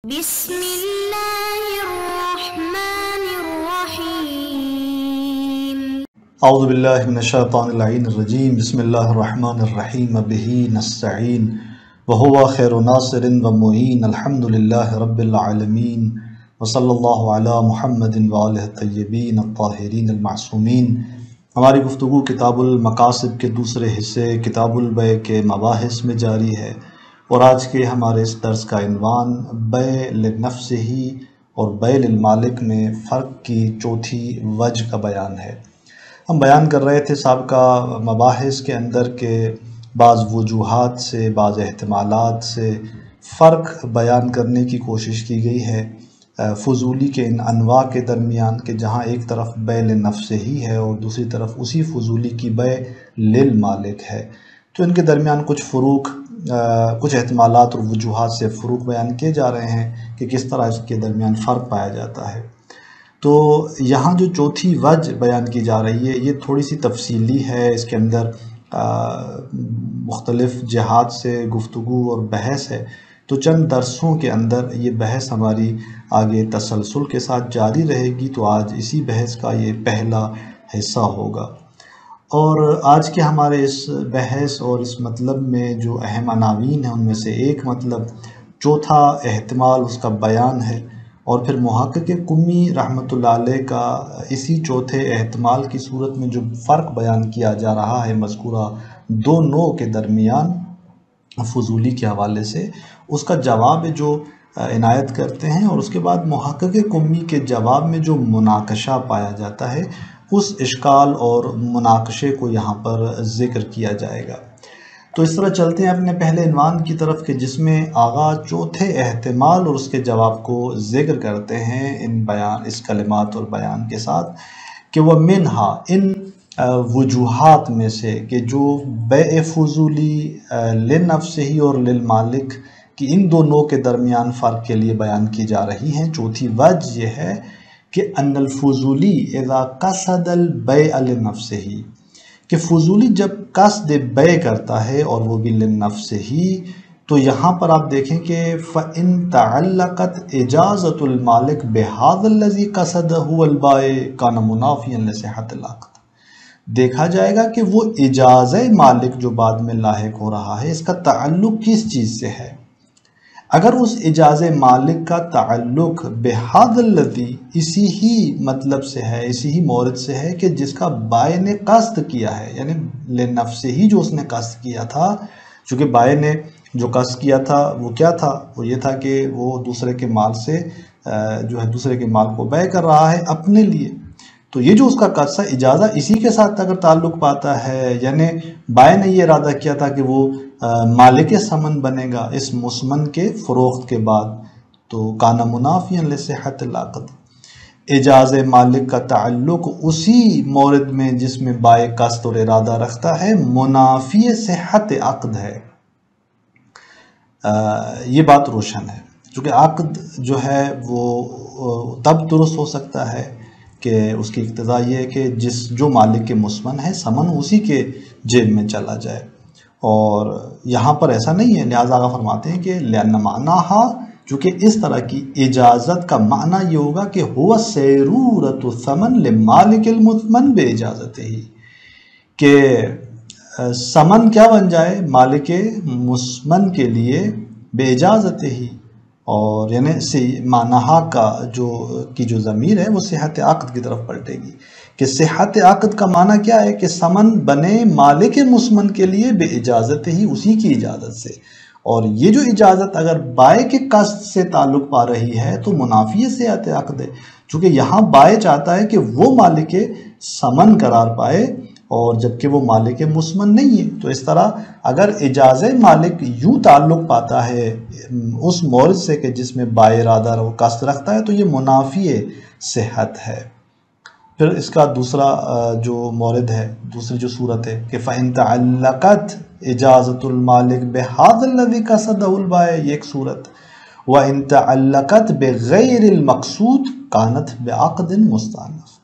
بسم اللہ الرحمن الرحیم اعوذ باللہ من الشیطان اللعین الرجیم بسم اللہ الرحمن الرحیم بہ نستعین وہو خیر ناصر و معین الحمدللہ رب العالمین وصلی اللہ علی محمد وآلہ الطیبین الطاہرین المعصومین۔ ہماری گفتگو کتاب المقاصد کے دوسرے حصے کتاب البیع کے مباحث میں جاری ہے، اور آج کے ہمارے اس درس کا عنوان بیع لنفسہ اور بیع للمالک میں فرق کی چوتھی وجہ کا بیان ہے۔ ہم بیان کر رہے تھے سابقہ مباحث کے اندر کہ بعض وجوہات سے، بعض احتمالات سے فرق بیان کرنے کی کوشش کی گئی ہے فضولی کے ان انواع کے درمیان، کہ جہاں ایک طرف بیع لنفسہ ہی ہے اور دوسری طرف اسی فضولی کی بیع للمالک ہے، تو ان کے درمیان کچھ فروق، کچھ احتمالات اور وجوہات سے فروق بیان کیے جا رہے ہیں کہ کس طرح اس کے درمیان فرق پایا جاتا ہے۔ تو یہاں جو چوتھی وجہ بیان کی جا رہی ہے یہ تھوڑی سی تفصیلی ہے، اس کے اندر مختلف جہات سے گفتگو اور بحث ہے، تو چند درسوں کے اندر یہ بحث ہماری آگے تسلسل کے ساتھ جاری رہے گی، تو آج اسی بحث کا یہ پہلا حصہ ہوگا۔ اور آج کے ہمارے اس بحث اور اس مطلب میں جو اہم عناوین ہیں ان میں سے ایک مطلب چوتھا احتمال اس کا بیان ہے، اور پھر محقق قمی رحمۃ اللہ علیہ کا اسی چوتھے احتمال کی صورت میں جو فرق بیان کیا جا رہا ہے مذکورہ دو نوع کے درمیان فضولی کے حوالے سے، اس کا جواب جو عنایت کرتے ہیں، اور اس کے بعد محقق قمی کے جواب میں جو مناقشہ پایا جاتا ہے اس اشکال اور مناقشے کو یہاں پر ذکر کیا جائے گا۔ تو اس طرح چلتے ہیں اپنے پہلے عنوان کی طرف، کہ جس میں آغاز چوتھے احتمال اور اس کے جواب کو ذکر کرتے ہیں اس کلمات اور بیان کے ساتھ، کہ وہ منہا ان وجوہات میں سے کہ جو بیع فضولی لنفسہ اور للمالک کی ان دونوں کے درمیان فرق کے لیے بیان کی جا رہی ہیں، چوتھی وجہ یہ ہے کہ ان الفضولی اذا قصد البیع لنفسہ، کہ فضولی جب قصد بیع کرتا ہے اور وہ بھی لنفسہ، تو یہاں پر آپ دیکھیں کہ فَإِن تَعَلَّقَتْ إِجَازَةُ الْمَالِكِ بِهَذَا الَّذِي قَصَدَهُ الْبَائِعُ كَانَ مُنَافِيًا لِصِحَّةِ الْعَقْدِ۔ دیکھا جائے گا کہ وہ اجازہ مالک جو بعد میں لاحق ہو رہا ہے اس کا تعلق کس چیز سے ہے۔ اگر اس اجازہ مالک کا تعلق بِهَذَا الَّذِي اسی ہی مطلب سے ہے، اسی ہی مورد سے ہے کہ جس کا بائع نے قصد کیا ہے، یعنی لنفسہ ہی جو اس نے قصد کیا تھا، چونکہ بائع نے جو قصد کیا تھا وہ کیا تھا، وہ یہ تھا کہ وہ دوسرے کے مال سے جو ہے دوسرے کے مال کو بیع کر رہا ہے اپنے لیے، تو یہ جو اس کا قصد ہے اجازہ اسی کے ساتھ اگر تعلق پاتا ہے، یعنی بائع نے یہ ارادہ کیا تھا کہ وہ مالک ثمن بنے گا اس مسمن کے فروخت کے بعد، تو کان منافیًا لصحۃ العقد، اجازہ مالک کا تعلق اسی مورد میں جس میں بائع قصد اور ارادہ رکھتا ہے منافی صحت عقد ہے۔ یہ بات روشن ہے، چونکہ عقد جو ہے وہ تب درست ہو سکتا ہے کہ اس کی اقتضا یہ ہے کہ جو مالک کے مسمن ہے ثمن اسی کے جیب میں چلا جائے، اور یہاں پر ایسا نہیں ہے، لہٰذا آقا فرماتے ہیں کہ لأن معناها، چونکہ اس طرح کی اجازت کا معنی یہ ہوگا کہ هو سیرورۃ الثمن لمالک المثمن باجازتہ، کہ ثمن کیا بن جائے مالک مسمن کے لیے باجازتہ، اور یعنی معناها کا جو ضمیر ہے وہ صحت عقد کی طرف پلٹے گی، کہ صحت عقد کا معنی کیا ہے کہ ثمن بنے مالک مسمن کے لیے باجازتہ ہی، اسی کی اجازت سے، اور یہ جو اجازت اگر بائع کے قصد سے تعلق پا رہی ہے تو منافی صحت عقد ہے، چونکہ یہاں بائع چاہتا ہے کہ وہ مالک ثمن قرار پائے اور جبکہ وہ مالک مسمن نہیں ہے، تو اس طرح اگر اجازہ مالک یوں تعلق پاتا ہے اس مورد سے کہ جس میں بائع ارادہ و قصد رکھتا ہے تو یہ منافی صحت ہے۔ پھر اس کا دوسرا جو مورد ہے، دوسری جو صورت ہے کہ فَإِن تَعَلَّقَتْ إِجَازَةُ الْمَالِكِ بِهَذَا الَّذِي قَصَدَهُ الْبَائِعُ، یہ ایک صورت، وَإِن تَعَلَّقَتْ بِغَيْرِ الْمَقْصُودِ كَانَتْ بِعَقْدٍ مُسْتَأْنَفٍ،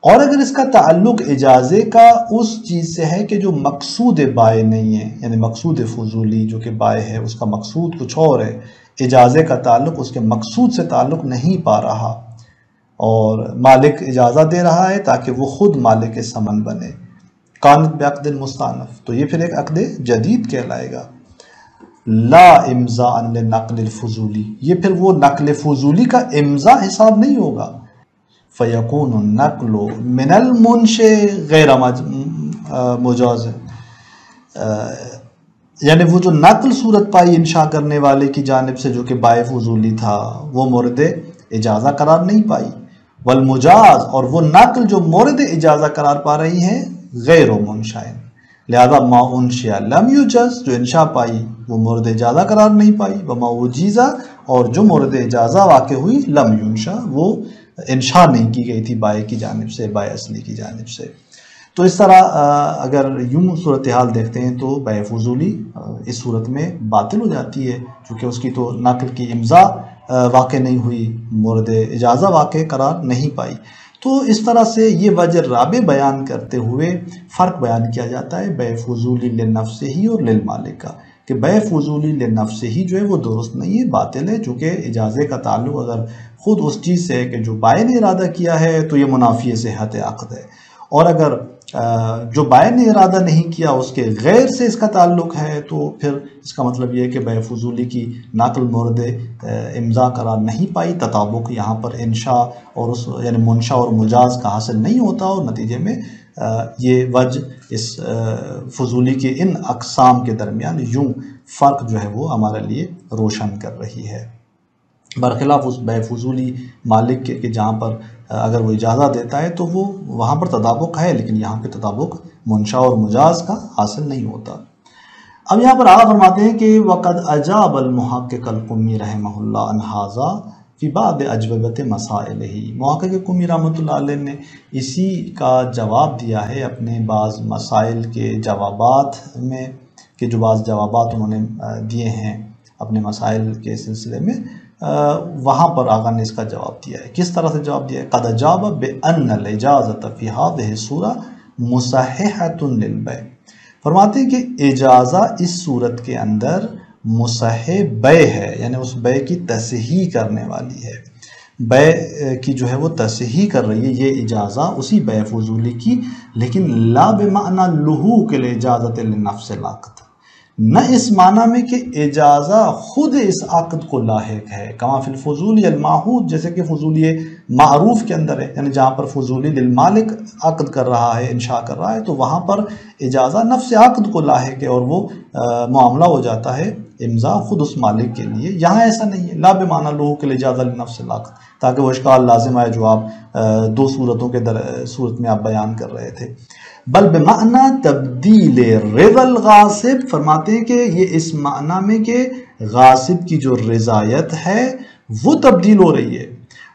اور اگر اس کا تعلق اجازے کا اس چیز سے ہے کہ جو مقصود بائع نہیں ہے، یعنی مقصود فضولی جو کہ بائع ہے اس کا مقصود کچھ اور ہے، اجازے کا تعلق اس کے مقصود سے تعلق نہیں پا رہا، اور مالک اجازت دے رہا ہے تاکہ وہ خود مالک ثمن بنے۔ کانت بعقد مستانف، تو یہ پھر ایک عقد جدید کہلائے گا۔ لا امضاء لنقل الفضولی، یہ پھر وہ نقل فضولی کا امضاء حساب نہیں ہوگا۔ فیکون النقل من المنشئ غیر مجاز، یعنی وہ جو نقل صورت پائی انشاء کرنے والے کی جانب سے جو کہ بائے فضولی تھا، وہ مورد اجازہ قرار نہیں پائی۔ والمجاز، اور وہ نقل جو مورد اجازہ قرار پا رہی ہے، غیر منشأ، لہذا ما انشئ لم یجز، جو انشاء پائی وہ مورد اجازہ قرار نہیں پائی، وما اجیزہ، اور جو مورد اجازہ واقع ہوئی، لم ینشأ، وہ انشاء نہیں کی گئی تھی بائے کی جانب سے، بائے اصلی کی جانب سے۔ تو اس طرح اگر یوں صورتحال دیکھتے ہیں تو بائے فضولی اس صورت میں باطل ہو جاتی ہے، چونکہ اس کی تو نقل کی امضاء واقع نہیں ہوئی، مورد اجازہ واقع قرار نہیں پائی۔ تو اس طرح سے یہ وجہ رابع بیان کرتے ہوئے فرق بیان کیا جاتا ہے بے فضولی لنفسہ ہی اور للمالک کا، کہ بے فضولی لنفسہ ہی جو ہے وہ درست نہیں ہے، باطل ہے، چونکہ اجازے کا تعلق اگر خود اس چیز سے ہے کہ جو بائع نے ارادہ کیا ہے تو یہ منافی صحت عقد ہے، اور اگر جو بائع نے ارادہ نہیں کیا اس کے غیر سے اس کا تعلق ہے تو پھر اس کا مطلب یہ ہے کہ بے فضولی کی نقل مورد امضاء قرار نہیں پائی، تطابق یہاں پر انشاء اور اس یعنی منشا اور مجاز کا حاصل نہیں ہوتا، اور نتیجے میں یہ وجہ اس فضولی کے ان اقسام کے درمیان یوں فرق جو ہے وہ ہمارے لیے روشن کر رہی ہے، برخلاف اس بے فضولی مالک کے کہ جہاں پر اگر وہ اجازت دیتا ہے تو وہ وہاں پر تطابق ہے، لیکن یہاں پہ تطابق منشا اور مجاز کا حاصل نہیں ہوتا۔ اب یہاں پر آگے فرماتے ہیں کہ وقد اجاب المحقق القمی رحمہ اللہ عن ھذا فی بعض اجوبۃ مسائلہ، محقق قمی رحمۃ اللہ علیہ نے اسی کا جواب دیا ہے اپنے بعض مسائل کے جوابات میں، کہ جو بعض جوابات انہوں نے دیے ہیں اپنے مسائل کے سلسلے میں، وہاں پر آقا نے اس کا جواب دیا ہے۔ کس طرح سے جواب دیا ہے؟ قد اجاب بان الاجازۃ فی هذه الصورۃ مصححۃ للبیع، فرماتے ہیں کہ اجازہ اس صورت کے اندر مصحح بیع ہے، یعنی اس بیع کی تصحیح کرنے والی ہے، بیع کی جو ہے وہ تصحیح کر رہی ہے یہ اجازہ اسی بیع فضولی کی، لیکن لا بمعنی لحوق الاجازۃ لنفس العقد، نہ اس معنی میں کہ اجازہ خود اس عقد کو لاحق ہے، کما فی الفضولی المعہود، جیسے کہ فضولی معروف کے اندر ہے، یعنی جہاں پر فضولی للمالک عقد کر رہا ہے، انشاء کر رہا ہے، تو وہاں پر اجازہ نفس عقد کو لاحق ہے اور وہ معاملہ ہو جاتا ہے امضاء خود اس مالک کے لیے۔ یہاں ایسا نہیں ہے، لا بمعنی لحوق الاجازہ لنفس العقد، تاکہ وہ اشکال لازم آئے جو آپ دو صورتوں کے صورت میں آپ بیان کر رہے تھے، بل بمعنی تبدیل رضا الغاصب، فرماتے ہیں کہ یہ اس معنی میں کہ غاصب کی جو رضایت ہے وہ تبدیل ہو رہی ہے،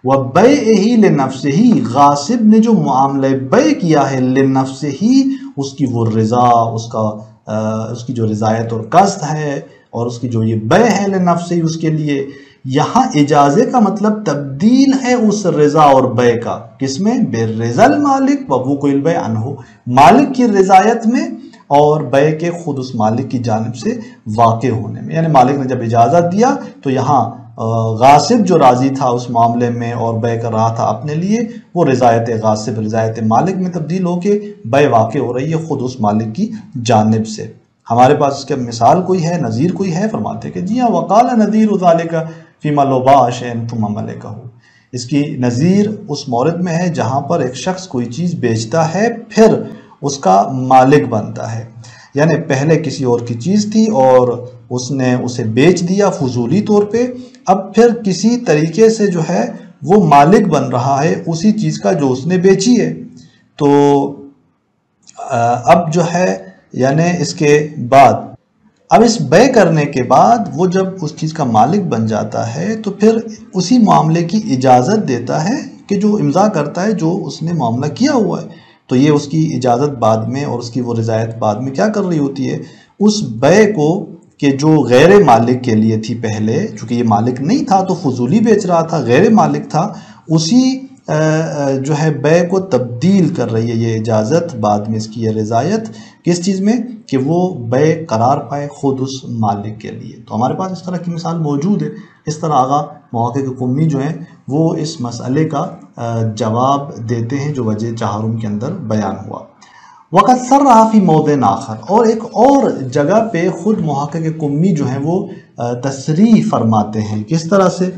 وَبَيْعِهِ لِنَفْسِهِ، غاصب نے جو معاملہ بیع کیا ہے لِنَفْسِهِ، اس کی وہ رضا، اس کی جو رضایت اور قصد ہے، اور اس کی جو یہ بیع ہے لِنَفْسِهِ اس کے لیے، یہاں اجازے کا مطلب تبدیل ہے اس رضا اور بیع کا، کس میں؟ بالرضا المالک ووقوع البیع عنہ، مالک کی رضایت میں اور بیع کے خود اس مالک کی جانب سے واقع ہونے میں، یعنی مالک نے جب اجازت دیا تو یہاں غاصب جو راضی تھا اس معاملے میں اور بیع کر رہا تھا اپنے لیے، وہ رضایت غاصب رضایت مالک میں تبدیل ہو کے بیع واقع ہو رہی ہے خود اس مالک کی جانب سے۔ ہمارے پاس اس کے مثال کوئی ہے، نظیر کوئی ہے؟ فرماتے کہ جی ہاں، وقال نظیر ذالک فیما لو باع شیئا ثم ملکہ، اس کی نظیر اس مورد میں ہے جہاں پر ایک شخص کوئی چیز بیچتا ہے پھر اس کا مالک بنتا ہے، یعنی پہلے کسی اور کی چیز تھی اور اس نے اسے بیچ دیا فضولی طور پہ، اب پھر کسی طریقے سے جو ہے وہ مالک بن رہا ہے اسی چیز کا جو اس نے بیچی ہے، تو اب جو ہے یعنی اس کے بعد اب اس بیع کرنے کے بعد وہ جب اس چیز کا مالک بن جاتا ہے تو پھر اسی معاملے کی اجازت دیتا ہے کہ جو امضاء کرتا ہے جو اس نے معاملہ کیا ہوا ہے، تو یہ اس کی اجازت بعد میں اور اس کی وہ رضایت بعد میں کیا کر رہی ہوتی ہے؟ اس بیع کو کہ جو غیر مالک کے لیے تھی پہلے، چونکہ یہ مالک نہیں تھا تو فضولی بیچ رہا تھا، غیر مالک تھا، اسی جو ہے بے کو تبدیل کر رہی ہے یہ اجازت، بعد میں اس کی یہ رضایت کس چیز میں کہ وہ بے قرار پائے خود اس مالک کے لیے۔ تو ہمارے پاس اس طرح کی مثال موجود ہے۔ اس طرح آغا محقق قمی جو ہیں وہ اس مسئلے کا جواب دیتے ہیں جو وجہ چہارم کے اندر بیان ہوا۔ وقت سر رہا فی موضع آخر، اور ایک اور جگہ پہ خود محقق قمی جو ہیں وہ تصریح فرماتے ہیں۔ کس طرح سے؟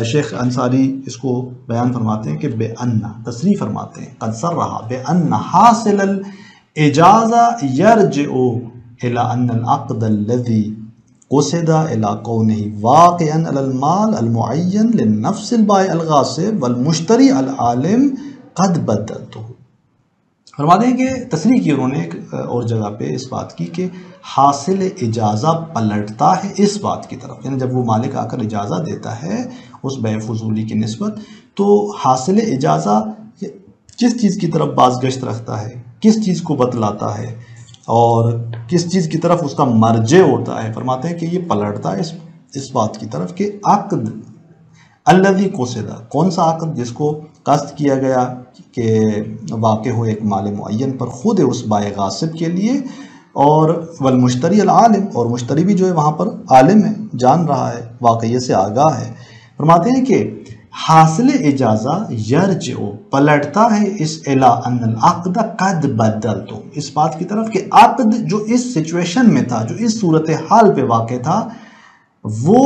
شیخ انصاری اس کو بیان فرماتے ہیں کہ بے ان، تصریح فرماتے ہیں قد سر رہا بے ان حاصل الاجازہ یرجع الى ان العقد الذي قصد الى کونہ واقعا علی المال المعین للنفس البائع الغاصب والمشتری العالم قد بدلتہ۔ فرماتے ہیں کہ تصریح کی انہوں نے ایک اور جگہ پہ اس بات کی کہ حاصل اجازہ پلٹتا ہے اس بات کی طرف، یعنی جب وہ مالک آ کر اجازہ دیتا ہے اس بے فضولی کی نسبت، تو حاصل اجازہ کس چیز کی طرف بازگشت رکھتا ہے، کس چیز کو بتلاتا ہے اور کس چیز کی طرف اس کا مرجع ہوتا ہے۔ فرماتے ہیں کہ یہ پلٹتا ہے اس بات کی طرف کہ عقد الذی قصد، کون سا عقد جس کو قصد کیا گیا کہ واقع ہو ایک مال معین پر خود اس بائع غاصب کے لیے، اور والمشتری العالم، اور مشتری بھی جو ہے وہاں پر عالم ہے، جان رہا ہے، واقعیت سے آگاہ ہے۔ فرماتے ہیں کہ حاصل اجازہ یرجع، پلٹتا ہے اس الی ان العقد قد بدلتہ، اس بات کی طرف کہ عقد جو اس سچویشن میں تھا، جو اس صورتحال پہ واقع تھا، وہ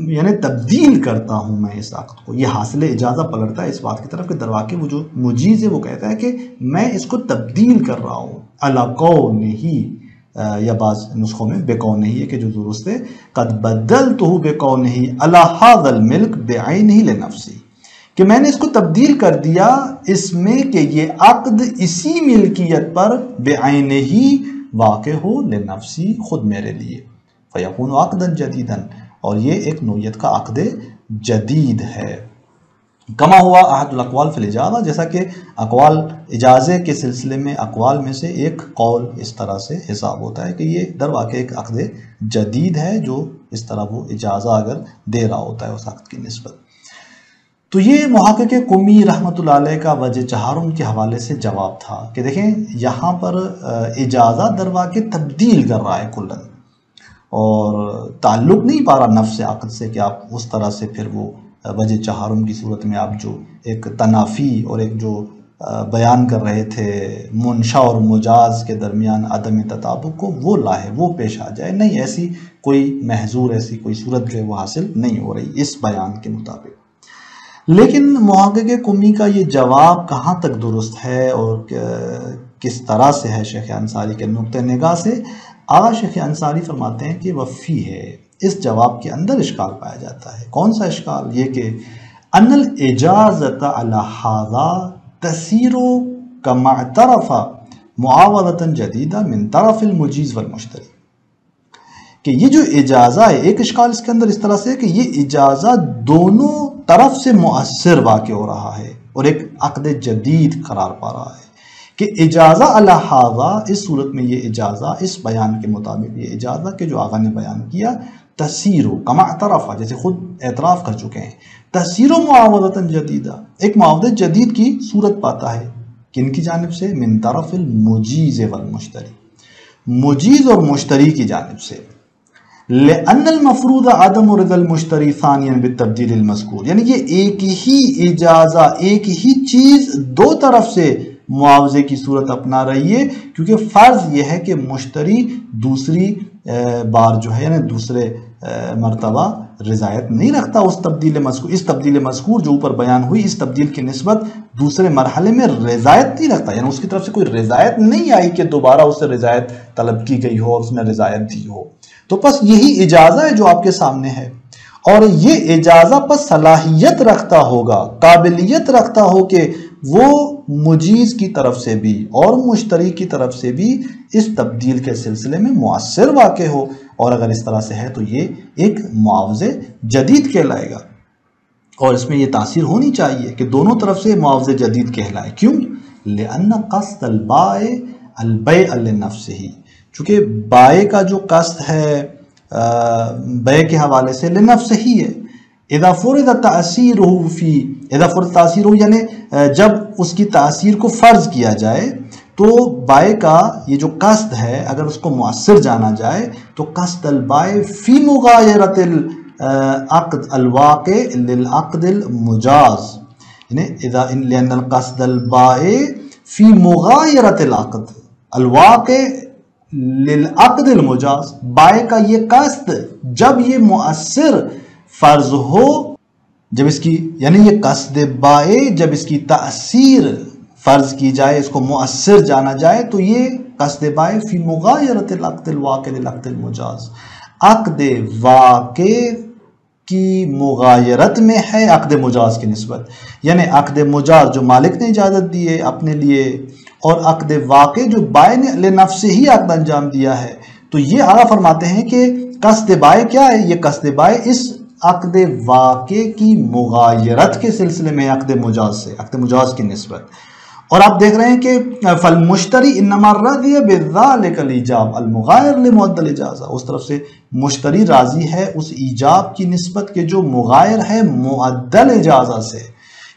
یعنی تبدیل کرتا ہوں میں اس عقد کو۔ یہ حاصل اجازہ پلٹتا ہے اس بات کی طرف کہ درواقع وہ جو مجیز ہے وہ کہتا ہے کہ میں اس کو تبدیل کر رہا ہوں علی کونہ، یا بعض نسخوں میں بے کونہ ہے کہ جو درست ہے، قد بدلتہ بے کونہ علی ھذا الملک بعینہ لنفسی، کہ میں نے اس کو تبدیل کر دیا اس میں کہ یہ عقد اسی ملکیت پر بعینہ واقع ہو لنفسی، خود میرے لیے، فیکون عقدا جدیدا، اور یہ ایک نوعیت کا عقد جدید ہے۔ کما ہوا احد الاقوال فی الاجازہ، جیسا کہ اقوال اجازے کے سلسلے میں اقوال میں سے ایک قول اس طرح سے حساب ہوتا ہے کہ یہ در واقع ایک عقد جدید ہے جو اس طرح وہ اجازہ اگر دے رہا ہوتا ہے اس عقد کی نسبت۔ تو یہ محقق قمی رحمۃ اللہ علیہ کا وجہ چہارم کے حوالے سے جواب تھا کہ دیکھیں یہاں پر اجازہ در واقع تبدیل کر رہا ہے کلن، اور تعلق نہیں پا رہا نفس عقد سے کہ آپ اس طرح سے پھر وہ وجہ چہارم کی صورت میں آپ جو ایک تنافی اور ایک جو بیان کر رہے تھے منشا اور مجاز کے درمیان عدم تطابق کو وہ لاہے، وہ پیش آ جائے، نہیں، ایسی کوئی محظور، ایسی کوئی صورت جو ہے وہ حاصل نہیں ہو رہی اس بیان کے مطابق۔ لیکن محقق قمی کا یہ جواب کہاں تک درست ہے اور کس طرح سے ہے شیخ انصاری کے نقطہ نگاہ سے؟ آغا شیخ انصاری فرماتے ہیں کہ وفی ہے، اس جواب کے اندر اشکال پایا جاتا ہے۔ کون سا اشکال؟ یہ کہ ان الاجازت علی ھذا تسیر کما اعترف معاوضۃ جدیدہ من طرف المجیز والمشتری، کہ یہ جو اجازہ ہے، ایک اشکال اس کے اندر اس طرح سے ہے کہ یہ اجازہ دونوں طرف سے مؤثر واقع ہو رہا ہے اور ایک عقد جدید قرار پا رہا ہے، کہ اجازہ علی ھذا، اس صورت میں یہ اجازہ اس بیان کے مطابق یہ اجازہ کہ جو آغا نے بیان کیا، تسیر کما اعترف، جیسے خود اعتراف کر چکے ہیں، تسیر معاوضۃ جدیدہ، ایک معاوضہ جدید کی صورت پاتا ہے، کن کی جانب سے؟ من طرف المجیز والمشتری، مجیز اور مشتری کی جانب سے، لأن المفروض عدم رضا المشتری ثانیا بالتبدیل المذکور، یعنی یہ ایک ہی اجازہ، ایک ہی چیز دو طرف سے معاوضے کی صورت اپنا رہی ہے، کیونکہ فرض یہ ہے کہ مشتری دوسری بار جو ہے یعنی دوسرے مرتبہ رضایت نہیں رکھتا اس تبدیل مذکور جو اوپر بیان ہوئی، اس تبدیل کی نسبت دوسرے مرحلے میں رضایت نہیں رکھتا، یعنی اس کی طرف سے کوئی رضایت نہیں آئی کہ دوبارہ اس سے رضایت طلب کی گئی ہو اور اس نے رضایت دی ہو۔ تو پس یہی اجازہ ہے جو آپ کے سامنے ہے، اور یہ اجازہ پس صلاحیت رکھتا ہوگا، قابلیت رکھتا ہو کہ وہ مجیز کی طرف سے بھی اور مشتری کی طرف سے بھی اس تبدیل کے سلسلے میں مؤثر واقع ہو، اور اگر اس طرح سے ہے تو یہ ایک معاوضے جدید کہلائے گا، اور اس میں یہ تاثیر ہونی چاہیے کہ دونوں طرف سے معاوضے جدید کہلائے۔ کیوں؟ لأن قصد البائع البیع لنفسہ، چونکہ بائع کا جو قصد ہے بیع کے حوالے سے لنفسہ ہی ہے، اذا فرض تأثیرہ فی، اذا فرض تأثیرہ یعنی جب اس کی تأثیر کو فرض کیا جائے، تو بائے کا یہ جو قصد ہے اگر اس کو مؤثر جانا جائے تو قصد البائے فی مغایرت العقد الواقع للعقد المجاز، یعنی اذا لأن القصد البائے فی مغایرت العقد الواقع للعقد المجاز، بائے کا یہ قصد جب یہ مؤثر فرض ہو، جب اس کی یعنی یہ قصد بائے جب اس کی تأثیر فرض کی جائے، اس کو مؤثر جانا جائے، تو یہ قصد بائے فی مغایرت العقد الواقع للعقد المجاز، عقد واقع کی مغایرت میں ہے عقد مجاز کی نسبت، یعنی عقد مجاز جو مالک نے اجازت دی ہے اپنے لیے، اور عقد واقع جو بائے نے لنفس ہی عقد انجام دیا ہے، تو یہ آگاہ فرماتے ہیں کہ قصد بائے کیا ہے؟ یہ قصد بائے اس عقد واقع کی مغایرت کے سلسلے میں عقد مجاز سے، عقد مجاز کی نسبت۔ اور آپ دیکھ رہے ہیں کہ فالمشتری انما رضی بذلک الایجاب المغایر لمعد الاجازہ، اس طرف سے مشتری راضی ہے اس ایجاب کی نسبت کے جو مغایر ہے معدل اجازہ سے،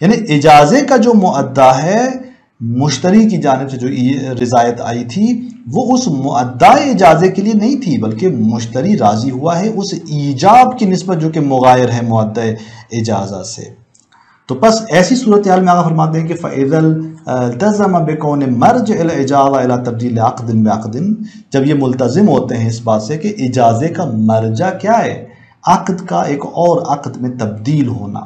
یعنی اجازے کا جو معدہ ہے مشتری کی جانب سے جو رضایت آئی تھی وہ اس معدہ اجازے کے لیے نہیں تھی، بلکہ مشتری راضی ہوا ہے اس ایجاب کی نسبت جو کہ مغایر ہے معدہ اجازہ سے۔ تو پس ایسی صورتحال میں آگاہ فرماتے ہیں کہ فَإِذَا الْتَزَمَ بِكَوْنِ مَرْجِعِ الْإِجَازَةِ إِلَى تَبْدِيلِ عَقْدٍ بِعَقْدٍ، جب یہ ملتزم ہوتے ہیں اس بات سے کہ اجازے کا مرجع کیا ہے؟ عقد کا ایک اور عقد میں تبدیل ہونا،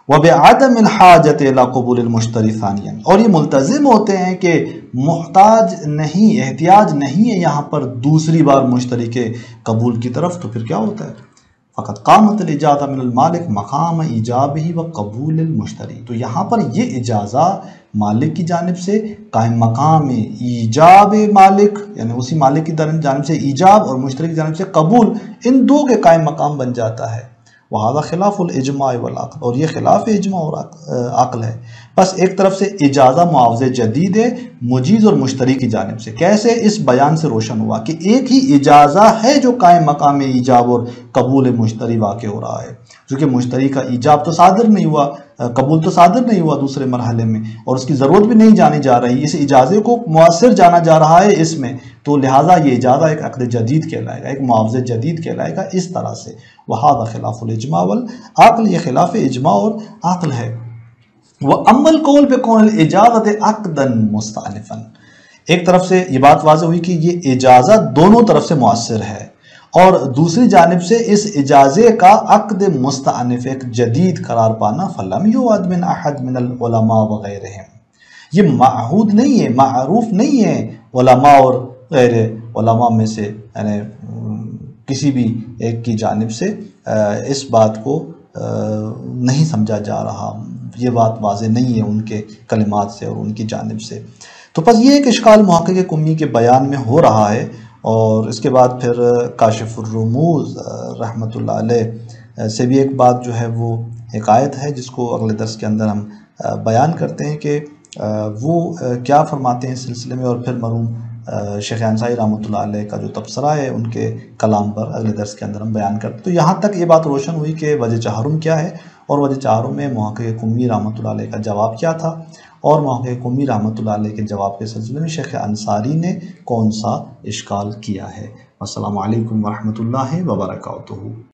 وَبِعَدَمِ الْحَاجَةِ إِلَى قُبُولِ الْمُشْتَرِ ثَانِيًا، اور یہ ملتزم ہوتے ہیں کہ محتاج نہیں، احتیاج نہیں ہے یہاں پر دوسری بار مشتری کے قبول کی طرف، تو پھر کیا ہوتا ہے؟ فقط قامت الاجازہ من المالک مقام ایجابہ و قبول المشتری، تو یہاں پر یہ اجازہ مالک کی جانب سے قائم مقام ایجاب مالک، یعنی اسی مالک کی جانب سے ایجاب اور مشتری کی جانب سے قبول، ان دو کے قائم مقام بن جاتا ہے۔ وہذا خلاف الاجماع والعقل، اور یہ خلاف اجماع اور عقل ہے۔ بس ایک طرف سے اجازہ معاوضے جدید ہے مجیز اور مشتری کی جانب سے، کیسے؟ اس بیان سے روشن ہوا کہ ایک ہی اجازہ ہے جو قائم مقام ایجاب اور قبول مشتری واقع ہو رہا ہے، چونکہ مشتری کا ایجاب تو صادر نہیں ہوا، قبول تو صادر نہیں ہوا دوسرے مرحلے میں، اور اس کی ضرورت بھی نہیں جانی جا رہی، اس اجازے کو مؤثر جانا جا رہا ہے اس میں، تو لہٰذا یہ اجازہ ایک عقد جدید کہلائے گا، ایک معاوضے جدید کہلائے گا اس طرح سے۔ وَهَذَا خِلَافُ الْإِجْمَاعِ وَالْعَقْلِ، یہ خلاف اجماع اور عقل ہے۔ وَأَمَّا الْقَوْلُ بِكَوْنِ الْإِجَازَةِ عَقْدًا مُسْتَأْنِفًا، ایک طرف سے یہ بات واضح ہوئی کہ یہ اجازہ دونوں طرف سے مؤثر ہے، اور دوسری جانب سے اس اجازے کا عقد مستأنف ایک جدید قرار پانا، فَلَمْ يُعَدْ مِنْ أَحَدٍ مِنَ الْعُلَمَاءِ وَغَيْرِهِمْ، یہ معہود نہیں ہے، معروف نہیں ہے علماء اور غیر علماء میں سے، یعنی کسی بھی ایک کی جانب سے اس بات کو نہیں سمجھا جا رہا، یہ بات واضح نہیں ہے ان کے کلمات سے اور ان کی جانب سے۔ تو پس یہ ایک اشکال محقق کمی کے بیان میں ہو رہا ہے، اور اس کے بعد پھر کاشف الرموز رحمۃ اللہ علیہ سے بھی ایک بات جو ہے وہ ایک آیت ہے جس کو اگلے درس کے اندر ہم بیان کرتے ہیں کہ وہ کیا فرماتے ہیں اس سلسلے میں، اور پھر مرحوم شیخ انصاری رحمۃ اللہ علیہ کا جو تبصرہ ہے ان کے کلام پر اگلے درس کے اندر ہم بیان کرتے ہیں۔ تو یہاں تک یہ بات روشن ہوئی کہ وجہ چہارم کیا ہے، اور وجہ چہارم میں محقق قمی رحمۃ اللہ علیہ کا جواب کیا تھا، اور محقق قمی رحمۃ اللہ علیہ کے جواب کے سلسلے میں شیخ انصاری نے کون سا اشکال کیا ہے۔ السلام علیکم ورحمۃ اللہ وبرکاتہ۔